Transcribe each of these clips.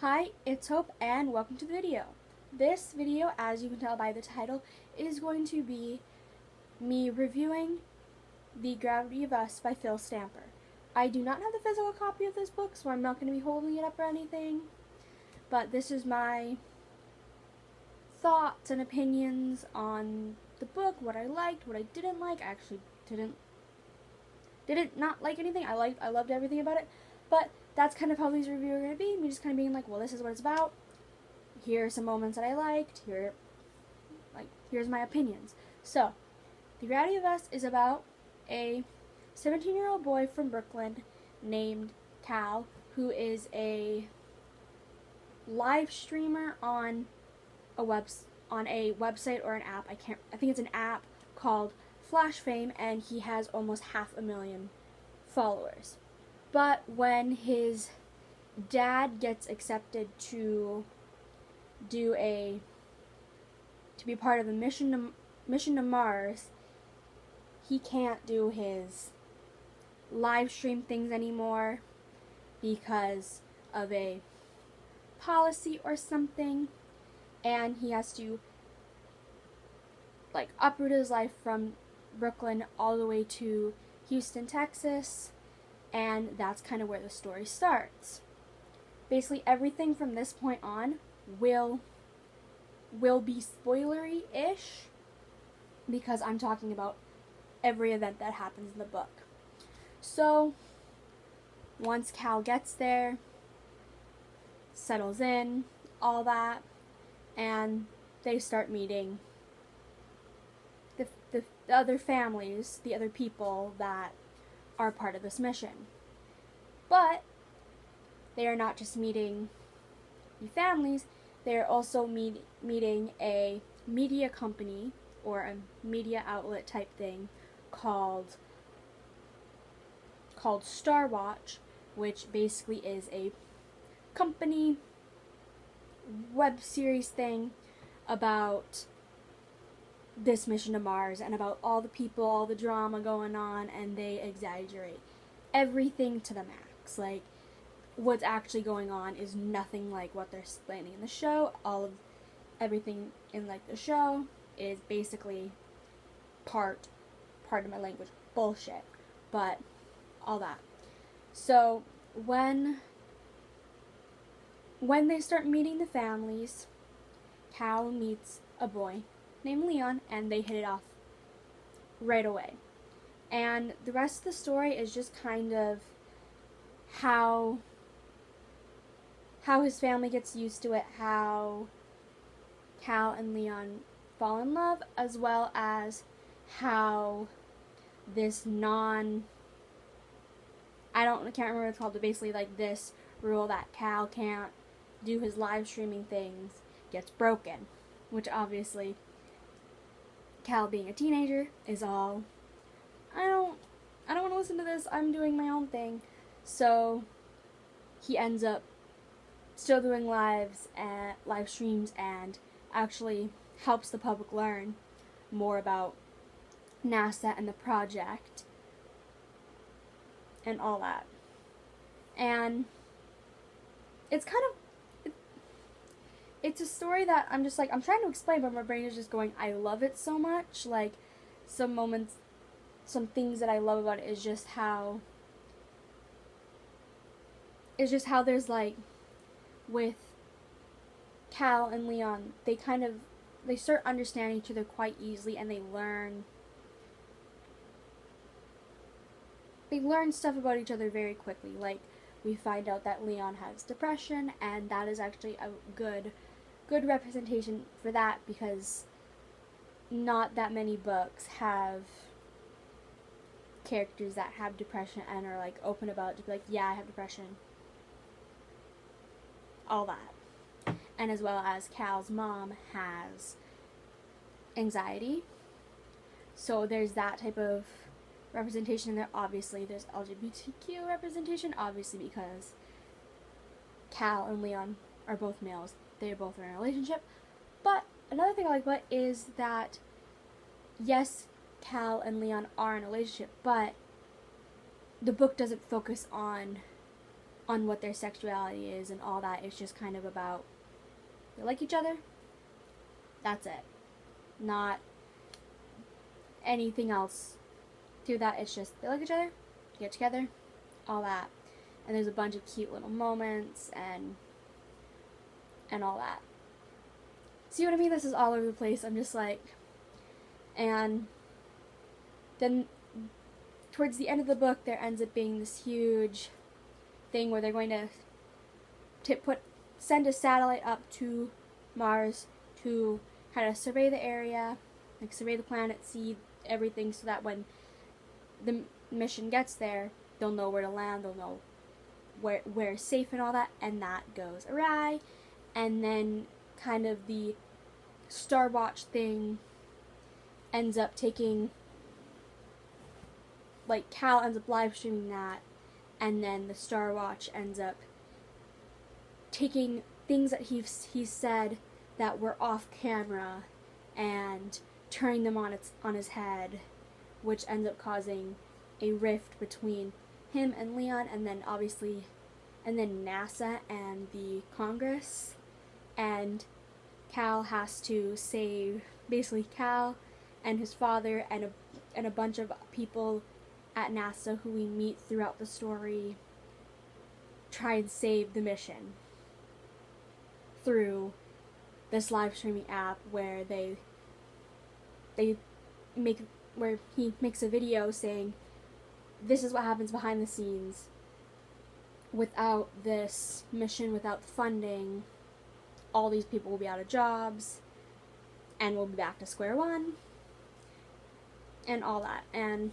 Hi, it's Hope and welcome to the video. This video, as you can tell by the title, is going to be me reviewing The Gravity of Us by Phil Stamper. I do not have the physical copy of this book, so I'm not going to be holding it up or anything, but this is my thoughts and opinions on the book, what I liked, what I didn't like. I actually didn't not like anything. I loved everything about it, but that's kind of how these reviews are going to be. Me just kind of being like, well, this is what it's about. Here are some moments that I liked. Here's my opinions. So, The Gravity of Us is about a 17-year-old boy from Brooklyn named Cal, who is a live streamer on a website or an app. I think it's an app called Flash Fame, and he has almost 500,000 followers. But when his dad gets accepted to be part of the mission to Mars, he can't do his live stream things anymore because of a policy or something, and he has to uproot his life from Brooklyn all the way to Houston, Texas, and that's kind of where the story starts. Basically, everything from this point on will be spoilery-ish because I'm talking about every event that happens in the book. So, once Cal gets there, settles in, all that, and they start meeting the other families, the other people that are part of this mission. But they are not just meeting the families, they are also meeting a media company or a media outlet type thing called Star Watch, which basically is a company web series thing about this mission to Mars and about all the people, all the drama going on, and they exaggerate everything to the max. Like, what's actually going on is nothing like what they're explaining in the show. Everything in the show is basically part of my language, bullshit. But all that. So when they start meeting the families, Cal meets a boy named Leon, and they hit it off right away. And the rest of the story is just kind of how his family gets used to it, how Cal and Leon fall in love, as well as how this I can't remember what it's called, but basically this rule that Cal can't do his live streaming things gets broken, which obviously Cal, being a teenager, is all, I don't want to listen to this, I'm doing my own thing. So he ends up still doing live streams and actually helps the public learn more about NASA and the project and all that. And it's it's a story that I'm trying to explain, but my brain is just going, I love it so much. Like, some moments, some things that I love about it is just how there's with Cal and Leon, they start understanding each other quite easily, and they learn stuff about each other very quickly. Like, we find out that Leon has depression, and that is actually a good representation for that, because not that many books have characters that have depression and are open about it, to be like, yeah, I have depression, all that. And as well as Cal's mom has anxiety, so there's that type of representation in there. Obviously there's LGBTQ representation, obviously, because Cal and Leon are both males, they're both in a relationship. But another thing I like about it is that, yes, Cal and Leon are in a relationship, but the book doesn't focus on on what their sexuality is and all that. It's just kind of about they like each other. That's it. Not anything else through that. It's just they like each other, get together, all that. And there's a bunch of cute little moments and all that. See what I mean? This is all over the place. I'm just like, and then towards the end of the book, there ends up being this huge thing where they're going to send a satellite up to Mars to kind of survey the area, like survey the planet, see everything, so that when the mission gets there, they'll know where to land, they'll know where it's safe and all that, and that goes awry. And then kind of the Star Watch thing ends up taking, like, Cal ends up live streaming that, and then the Star Watch ends up taking things that he said that were off camera and turning them on his head, which ends up causing a rift between him and Leon, and then obviously, and then NASA and the Congress, and Cal has to save, basically Cal and his father and a bunch of people at NASA who we meet throughout the story try and save the mission through this live streaming app where he makes a video saying this is what happens behind the scenes. Without this mission, without the funding, all these people will be out of jobs and we'll be back to square one and all that. And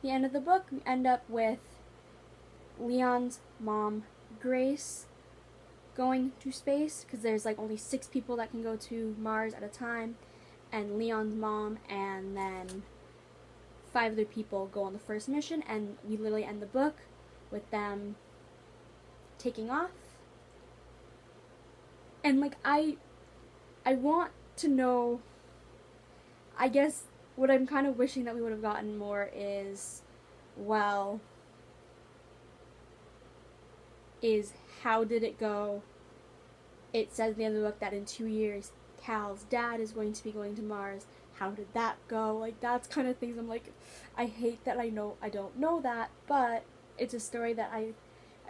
the end of the book, we end up with Leon's mom, Grace, going to space, because there's like only 6 people that can go to Mars at a time, and Leon's mom and then 5 other people go on the first mission, and we literally end the book with them taking off. And like I want to know, I guess what I'm kind of wishing that we would have gotten more is how did it go? It says at the end of the book that in 2 years Cal's dad is going to be going to Mars. How did that go? Like, that's kind of things I'm like, I hate that I don't know that, but it's a story that I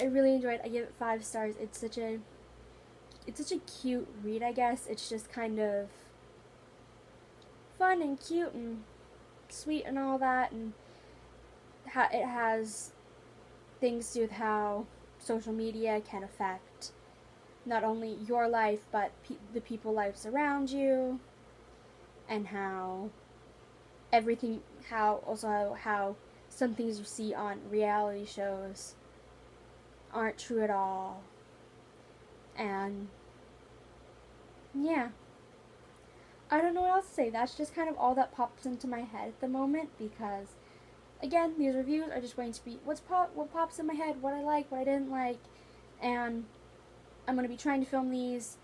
really enjoyed. I give it 5 stars. It's such a cute read, I guess. It's just kind of fun and cute and sweet and all that, and it has things to do with how social media can affect not only your life but the people lives around you, and how some things you see on reality shows aren't true at all. And yeah, I don't know what else to say. That's just kind of all that pops into my head at the moment, because again, these reviews are just going to be what pops in my head, what I like, what I didn't like, and I'm going to be trying to film these.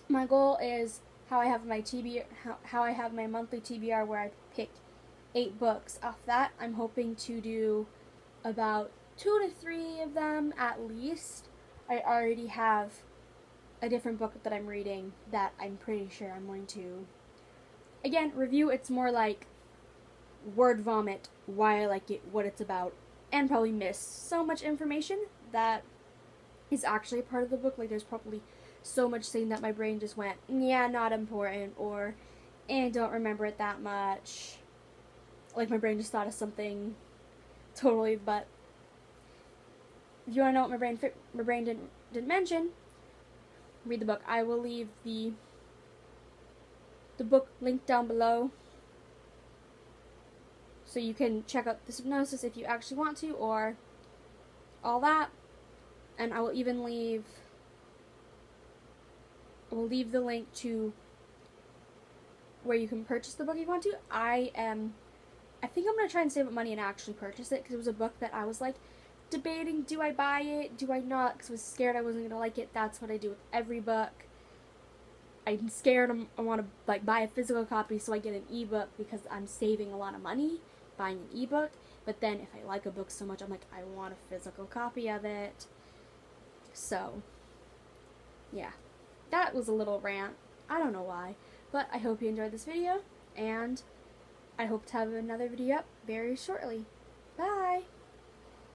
My goal is how I have my monthly TBR where I pick 8 books. Off that, I'm hoping to do about 2 to 3 of them at least. I already have a different book that I'm reading that I'm pretty sure I'm going to, again, review. It's more like word vomit, why I like it, what it's about, and probably miss so much information that is actually a part of the book. Like, there's probably so much thing that my brain just went, yeah, not important, or don't remember it that much. Like, my brain just thought of something totally, but if you want to know what my brain didn't mention, read the book. I will leave the book link down below, so you can check out the synopsis if you actually want to, or all that. And I will even leave the link to where you can purchase the book if you want to. I think I'm going to try and save up money and actually purchase it, because it was a book that I was like debating, do I buy it, do I not, because I was scared I wasn't going to like it. That's what I do with every book. I'm scared I want to like buy a physical copy so I get an ebook, because I'm saving a lot of money buying an ebook. But then if I like a book so much, I'm like, I want a physical copy of it. So, yeah. That was a little rant. I don't know why. But I hope you enjoyed this video, and I hope to have another video up very shortly.